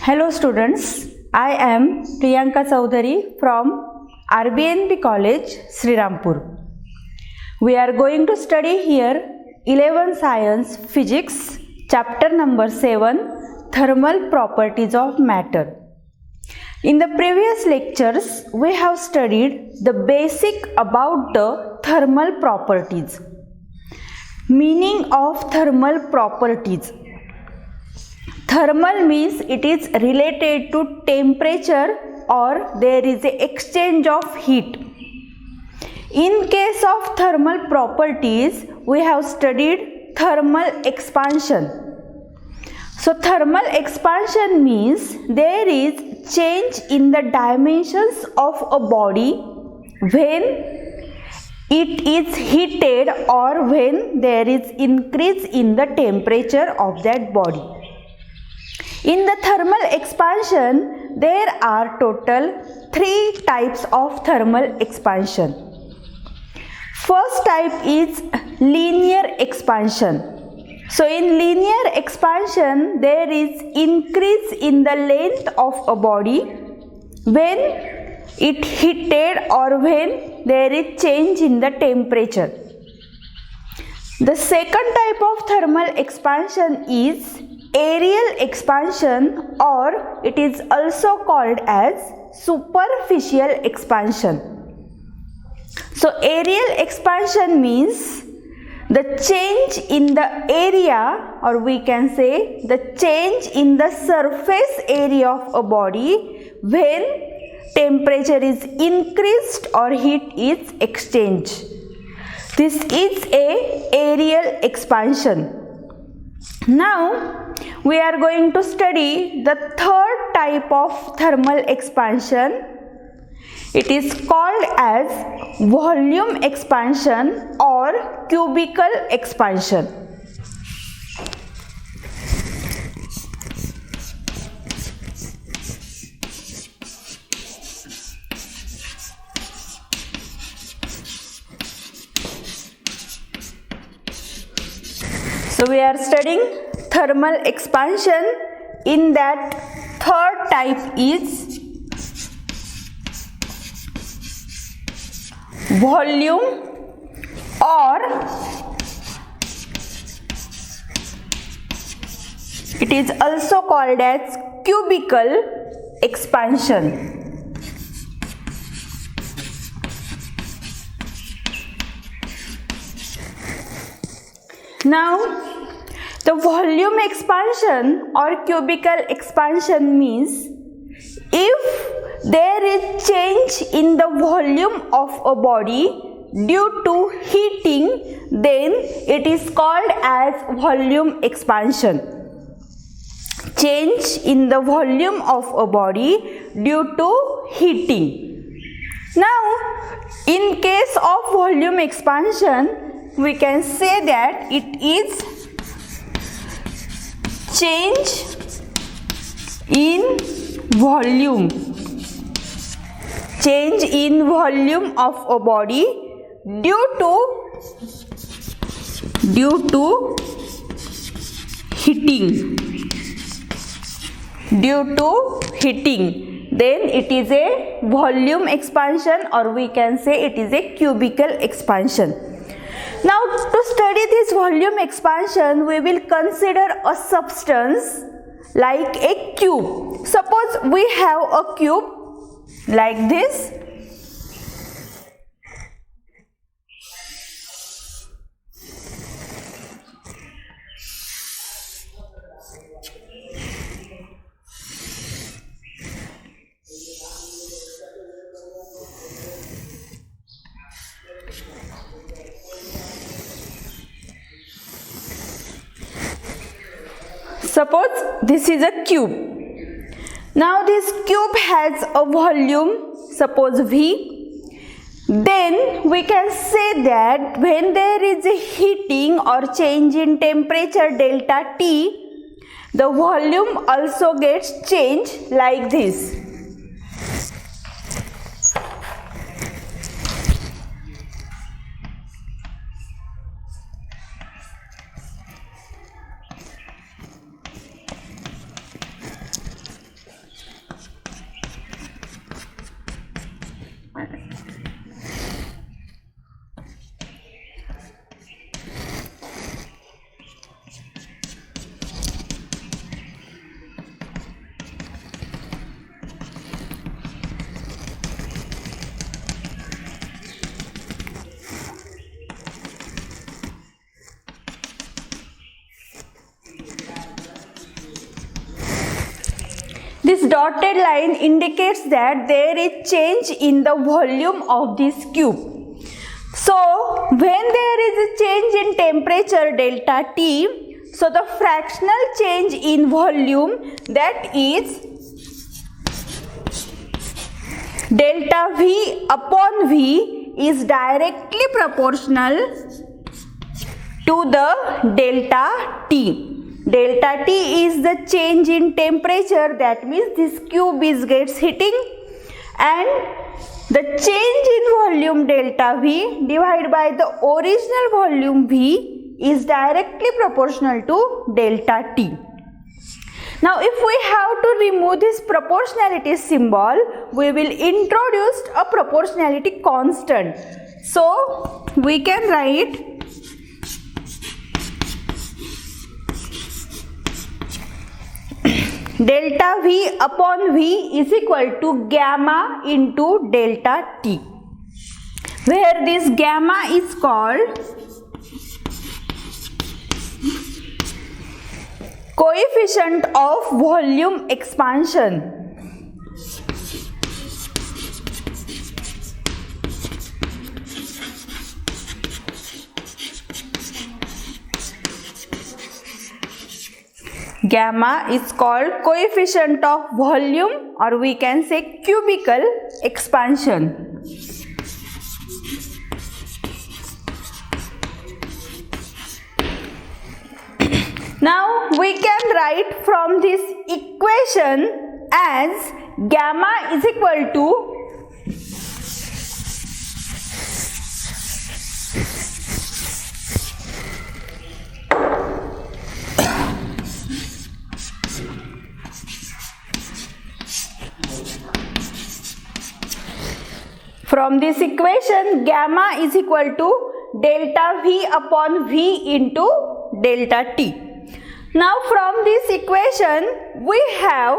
Hello students, I am Priyanka Chaudhary from RBNB College, Srirampur. We are going to study here 11 Science Physics chapter number 7 Thermal Properties of Matter. In the previous lectures, we have studied the basic about the thermal properties. Meaning of thermal properties. Thermal means it is related to temperature or there is an exchange of heat. In case of thermal properties, we have studied thermal expansion. So thermal expansion means there is change in the dimensions of a body when it is heated or when there is increase in the temperature of that body. In the thermal expansion, there are total 3 types of thermal expansion. First type is linear expansion. So in linear expansion, there is increase in the length of a body when it heated or when there is change in the temperature. The second type of thermal expansion is aerial expansion, or it is also called as superficial expansion. So aerial expansion means the change in the area, or we can say the change in the surface area of a body when temperature is increased or heat is exchanged. This is a aerial expansion. Now we are going to study the third type of thermal expansion. It is called as volume expansion or cubical expansion. So we are studying thermal expansion. In that, third type is volume or it is also called as cubical expansion. Now, the volume expansion or cubical expansion means if there is change in the volume of a body due to heating, then it is called as volume expansion. Change in the volume of a body due to heating. Now, in case of volume expansion, we can say that it is change in volume. Change in volume of a body due to heating. Due to heating, then it is a volume expansion, or we can say it is a cubical expansion. Now, to study this volume expansion, we will consider a substance like a cube. Suppose we have a cube like this. Suppose this is a cube. Now this cube has a volume, suppose V. Then we can say that when there is a heating or change in temperature delta T, the volume also gets changed like this. This dotted line indicates that there is change in the volume of this cube. So when there is a change in temperature delta T, so the fractional change in volume, that is delta V upon V, is directly proportional to the delta T. Delta T is the change in temperature, that means this cube gets heating, and the change in volume delta V divided by the original volume V is directly proportional to delta T. Now if we have to remove this proportionality symbol, we will introduce a proportionality constant. So we can write delta V upon V is equal to gamma into delta T, where this gamma is called coefficient of volume expansion. Gamma is called coefficient of volume, or we can say cubical expansion. Now we can write from this equation as gamma is equal to gamma is equal to delta V upon V into delta T. Now from this equation we have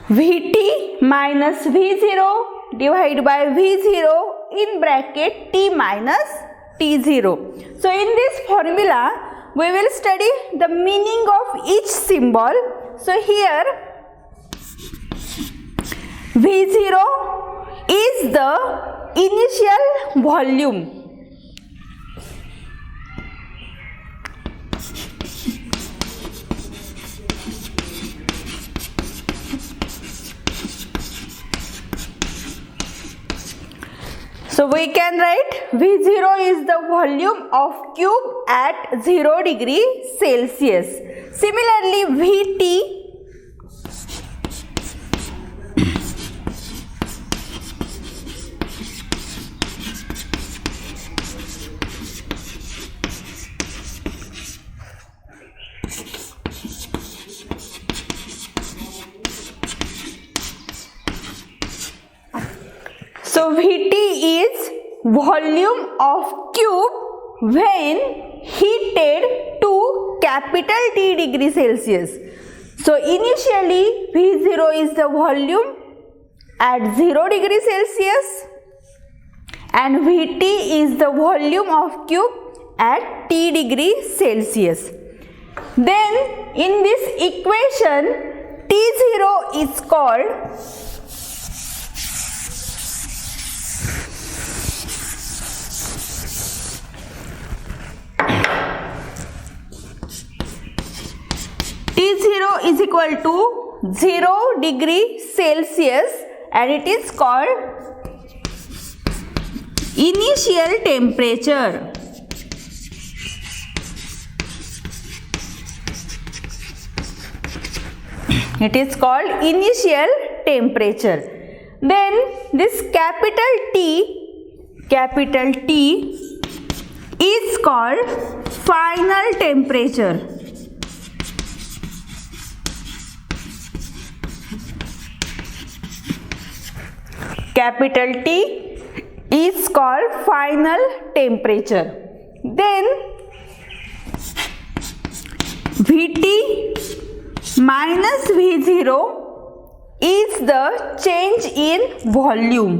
Vt minus V0 divided by V0 in bracket T minus T0. So in this formula we will study the meaning of each symbol. So here V0 is the initial volume. So we can write V0 is the volume of cube at 0 degree Celsius. Similarly, Vt Vt is volume of cube when heated to capital T degree Celsius. So initially V0 is the volume at 0 degree Celsius and Vt is the volume of cube at T degree Celsius. Then in this equation T0 is called T0 is equal to 0 degree Celsius and it is called initial temperature. It is called initial temperature. Then this capital T is called final temperature. Capital T is called final temperature. Then Vt minus V0 is the change in volume.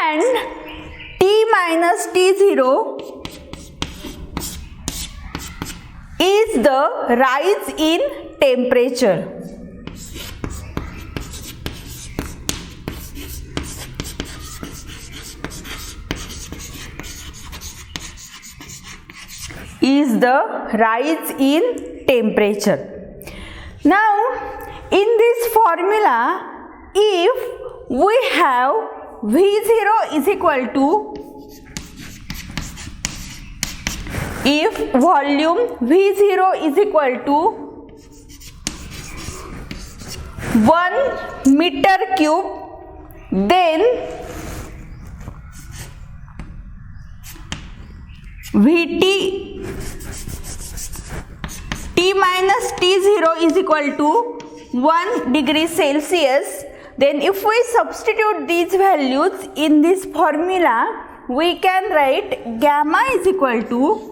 And T minus T0 is the rise in temperature. Is the rise in temperature. Now, in this formula, if we have V0 is equal to, if volume V0 is equal to 1 meter cube, then Vt T minus T0 is equal to 1 degree Celsius. Then if we substitute these values in this formula, we can write gamma is equal to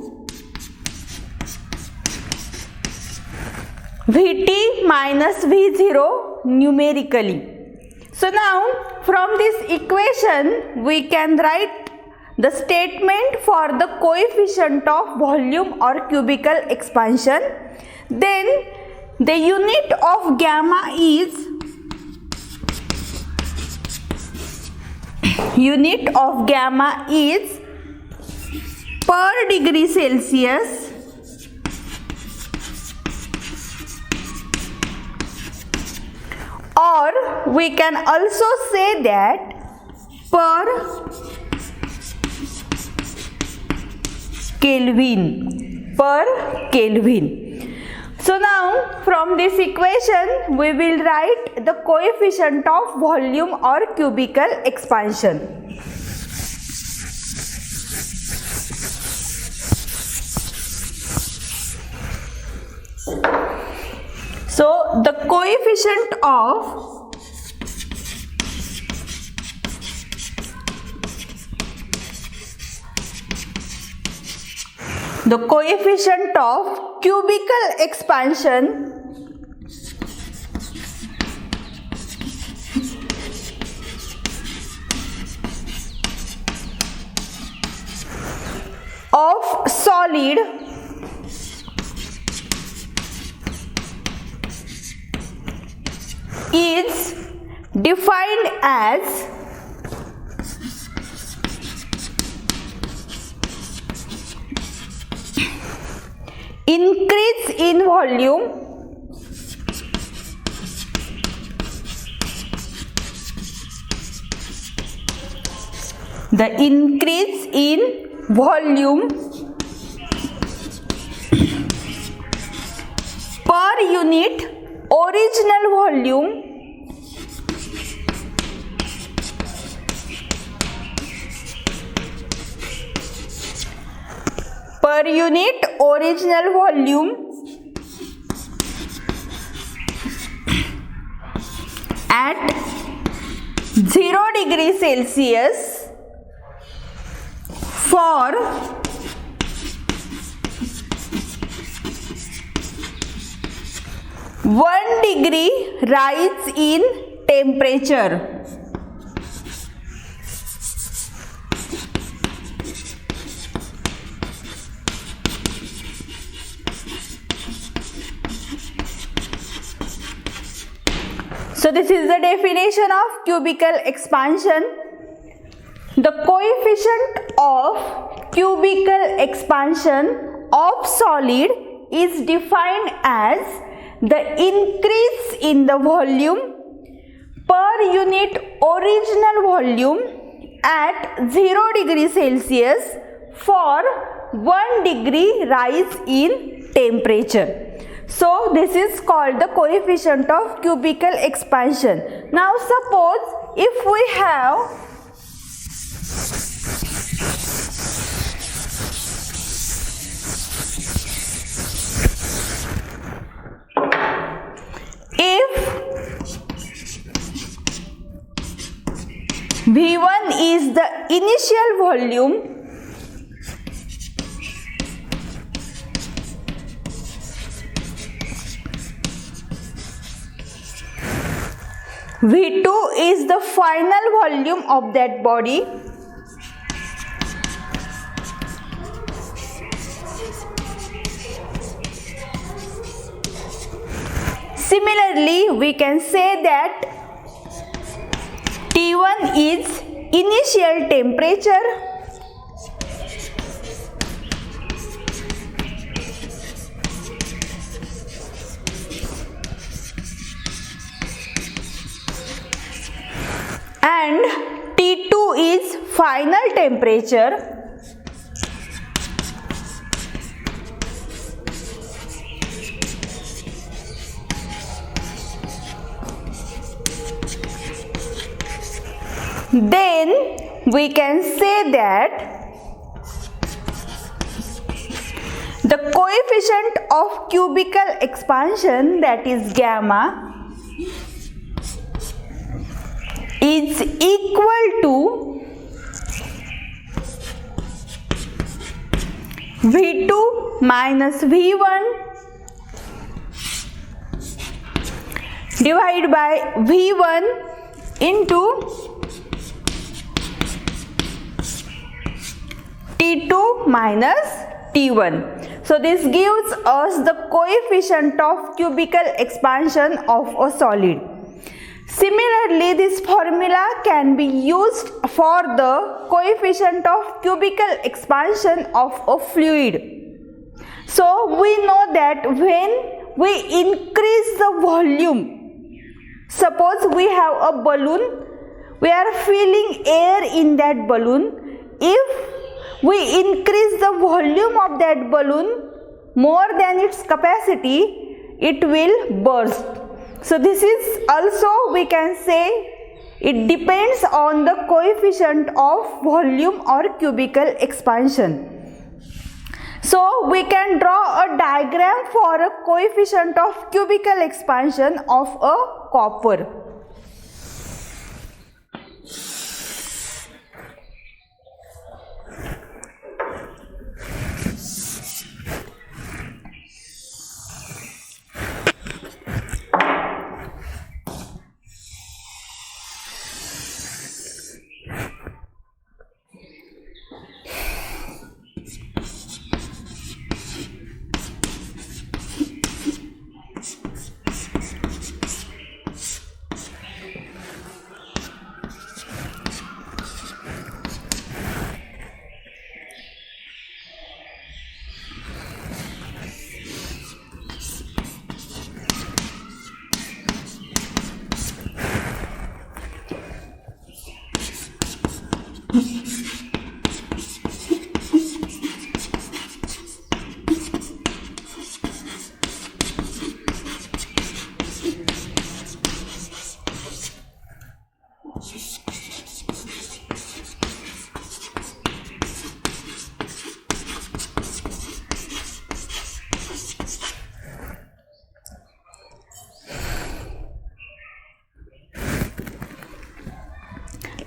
Vt minus V0 numerically. So now from this equation we can write the statement for the coefficient of volume or cubical expansion. Then the unit of gamma is per degree Celsius or we can also say that per Kelvin. So now from this equation we will write the coefficient of volume or cubical expansion. So the coefficient of cubical expansion of solid is defined as increase in volume per unit original volume at 0 degree Celsius for 1 degree rise in temperature. So this is the definition of cubical expansion. The coefficient of cubical expansion of solid is defined as the increase in the volume per unit original volume at 0 degree Celsius for 1 degree rise in temperature. So this is called the coefficient of cubical expansion. Now suppose if we have V1 is the initial volume V2 is the final volume of that body. Similarly, we can say that T1 is initial temperature, and T2 is final temperature. Then we can say that the coefficient of cubical expansion, that is gamma, is equal to V2 minus V1 divided by V1 into T2 minus T1. So this gives us the coefficient of cubical expansion of a solid. Similarly, this formula can be used for the coefficient of cubical expansion of a fluid. So we know that when we increase the volume, suppose we have a balloon, we are filling air in that balloon. If we increase the volume of that balloon more than its capacity, it will burst. So this is also, we can say, it depends on the coefficient of volume or cubical expansion. So we can draw a diagram for a coefficient of cubical expansion of a copper.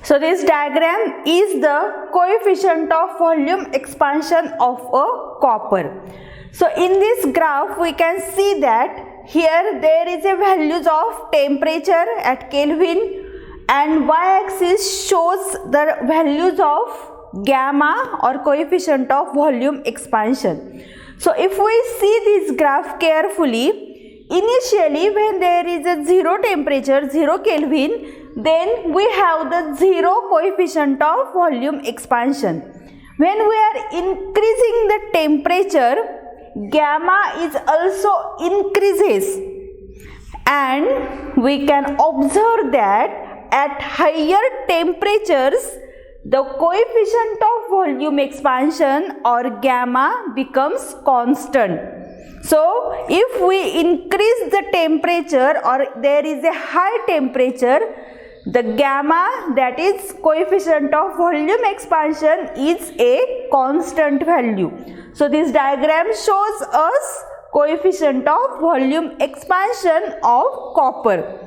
So this diagram is the coefficient of volume expansion of a copper. So in this graph we can see that here there is a values of temperature at Kelvin, and y-axis shows the values of gamma or coefficient of volume expansion. So if we see this graph carefully, initially when there is a 0 temperature, 0 Kelvin, then we have the 0 coefficient of volume expansion. When we are increasing the temperature, gamma is also increases, and we can observe that at higher temperatures the coefficient of volume expansion or gamma becomes constant. So if we increase the temperature or there is a high temperature, the gamma, that is coefficient of volume expansion, is a constant value. So this diagram shows us coefficient of volume expansion of copper.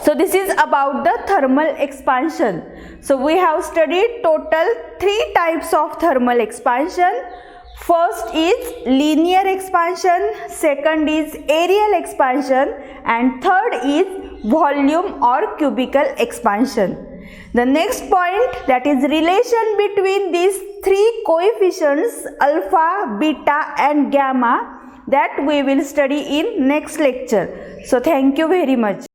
So this is about the thermal expansion. So we have studied total 3 types of thermal expansion. First is linear expansion, second is aerial expansion, and third is volume or cubical expansion. The next point, that is relation between these three coefficients alpha, beta and gamma, that we will study in next lecture. So thank you very much.